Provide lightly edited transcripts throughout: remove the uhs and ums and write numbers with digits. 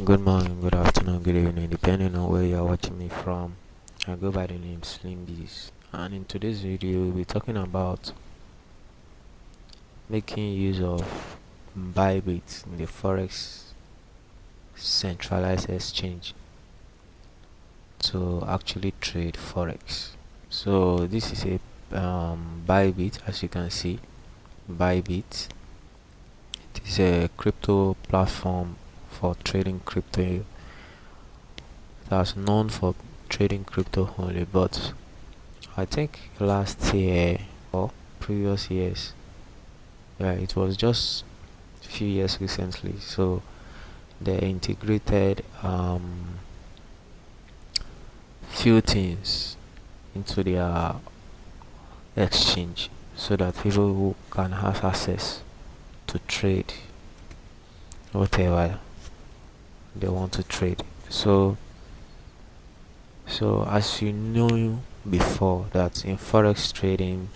Good morning, good afternoon, good evening, depending on where you're watching me from. I go by the name SlimBees, and in today's video, we'll be talking about making use of Bybit, the Forex centralized exchange, to actually trade Forex. So this is a Bybit, as you can see. Bybit, it is a crypto platform for trading crypto that's known for trading crypto only, but I think last year or previous years, yeah, it was just a few years recently. So they integrated few things into their exchange so that people who can have access to trade whatever they want to trade. So as you know before, that in forex trading,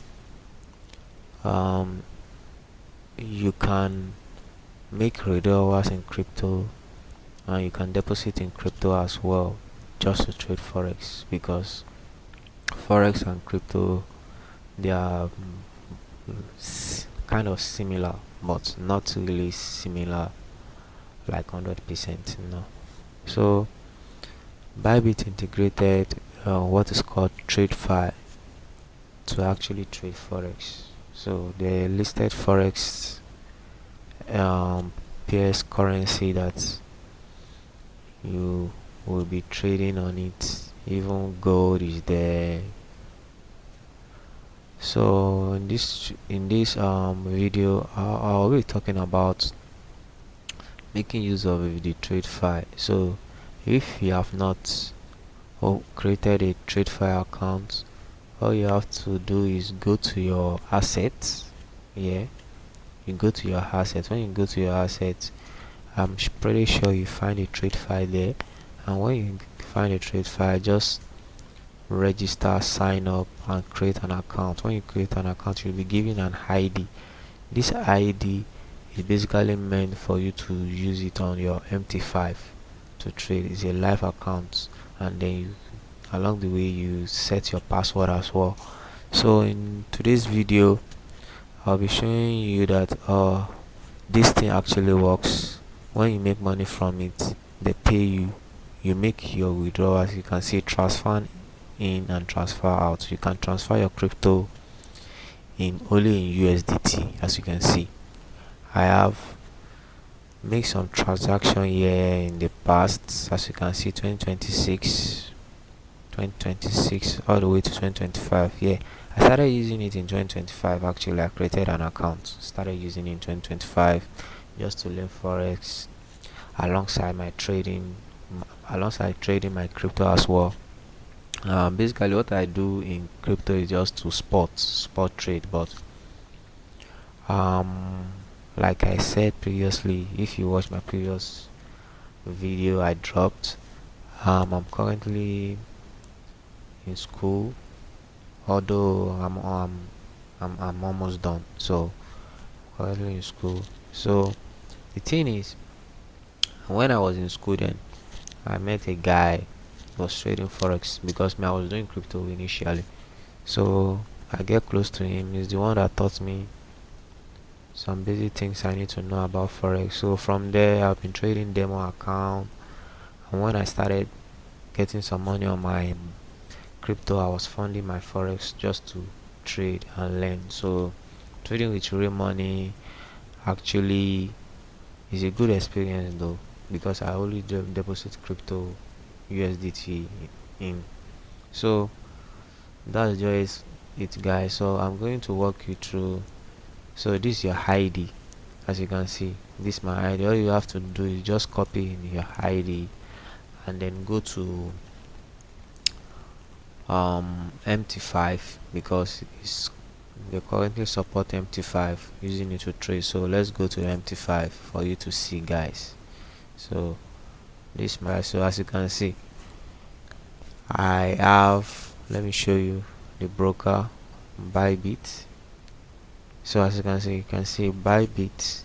um, you can make withdrawals in crypto and you can deposit in crypto as well, just to trade forex, because forex and crypto, they are kind of similar, but not really similar like 100%, no. So Bybit integrated what is called TradeFi to actually trade forex. So they listed forex pairs currency that you will be trading on it. Even gold is there. So in this video, I'll be talking about making use of the TradeFi. So if you have not created a TradeFi account, all you have to do is go to your assets. Yeah, you go to your assets. When you go to your assets, I'm pretty sure you find a TradeFi there, and when you find a TradeFi, just register, sign up, and create an account. When you create an account, you'll be given an ID. This ID is basically meant for you to use it on your MT5 to trade. It's a live account, and then you, along the way, you set your password as well. So in today's video, I'll be showing you that this thing actually works. When you make money from it, they pay you. You make your withdrawals. You can see transfer in and transfer out. You can transfer your crypto in only in USDT, as you can see. I have made some transaction here in the past, as you can see, 2026 all the way to 2025. Yeah, I started using it in 2025. Actually, I created an account, started using it in 2025 just to learn forex alongside trading my crypto as well. Basically what I do in crypto is just to spot trade, but um like I said previously, if you watch my previous video I dropped, I'm currently in school, although I'm almost done. So currently in school. So the thing is, when I was in school, then I met a guy who was trading forex, because I was doing crypto initially. So I get close to him. He's the one that taught me some basic things I need to know about forex. So from there, I've been trading demo account, and when I started getting some money on my crypto, I was funding my forex just to trade and learn. So trading with real money actually is a good experience though, because I only deposit crypto USDT in. So that's just it, guys. So I'm going to walk you through. So this is your ID, as you can see. This is my ID. All you have to do is just copy in your ID and then go to MT5, because they currently support MT5, using it to trade. So let's go to MT5 for you to see, guys. So this my, so as you can see, I have, let me show you the broker, Bybit. So as you can see, Bybit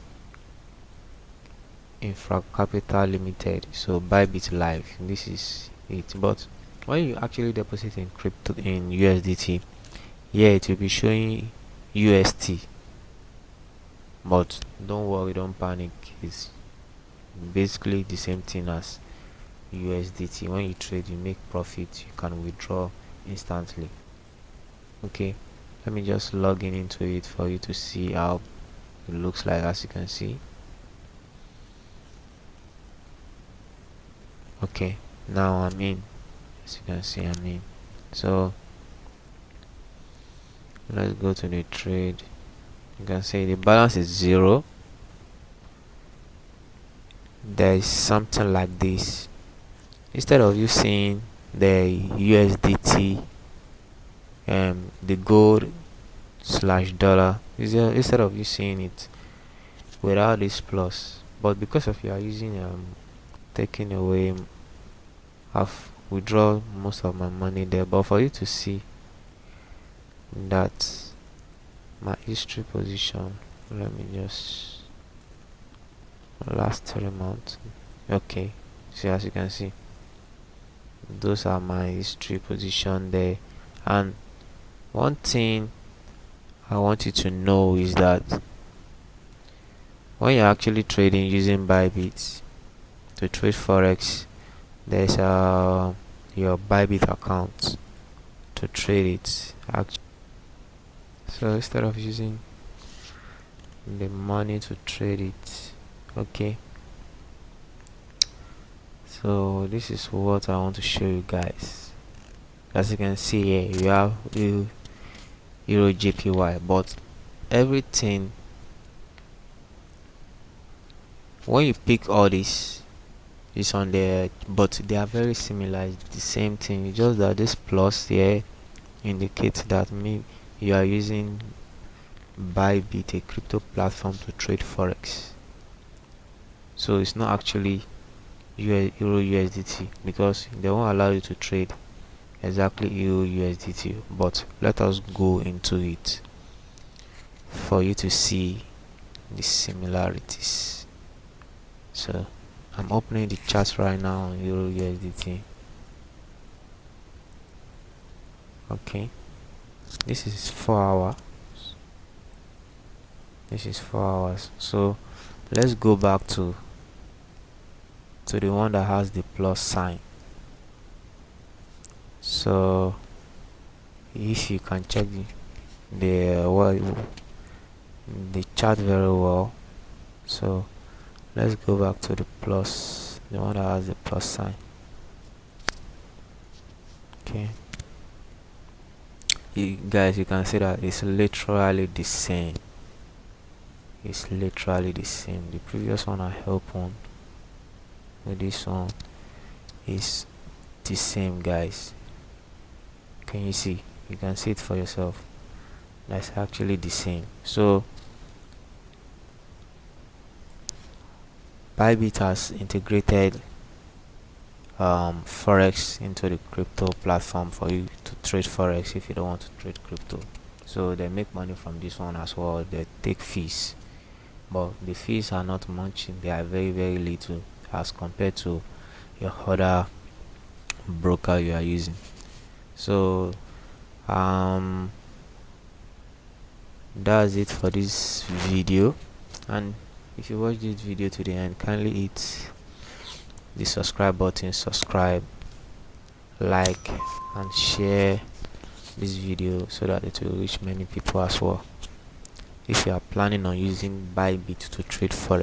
Infra Capital Limited, so Bybit Live. This is it. But when you actually deposit in crypto in USDT, yeah, it will be showing UST. But don't worry, don't panic. It's basically the same thing as USDT. When you trade, you make profit, you can withdraw instantly. Okay, let me just log in into it for you to see how it looks like. As you can see, okay, now I'm in. As you can see, I'm in. So let's go to the trade. You can see the balance is 0. There is something like this. Instead of you seeing the USDT, the gold slash dollar, instead of you seeing it without this plus, but because of you are using taking away, I've withdrawn most of my money there. But for you to see that my history position, let me just last 3 months. Okay, see, as you can see, those are my history position there. And one thing I want you to know is that when you're actually trading using Bybit to trade Forex, there's your Bybit account to trade it. So instead of using the money to trade it, okay, so this is what I want to show you guys. As you can see here, you have the EURUSD, but everything, when you pick all this, is on there, but they are very similar. It's the same thing. It's just that this plus here indicates that you are using Bybit, a crypto platform, to trade Forex. So it's not actually EURUSD, because they won't allow you to trade exactly EURUSD. But let us go into it for you to see the similarities. So I'm opening the chart right now on EURUSD. Okay, this is 4 hours. This is 4 hours. So let's go back to the one that has the plus sign. So if you can check the chart very well. So let's go back to the plus, the one that has the plus sign. Okay, guys, you can see that it's literally the same. It's literally the same. The previous one I opened with this one is the same, guys. Can you see? You can see it for yourself. That's actually the same. So Bybit has integrated Forex into the crypto platform for you to trade Forex if you don't want to trade crypto. So they make money from this one as well. They take fees, but the fees are not much. They are very, very little as compared to your other broker you are using. So that's it for this video. And if you watch this video to the end, kindly hit the subscribe button, subscribe, like, and share this video so that it will reach many people as well. If you are planning on using Bybit to trade Forex.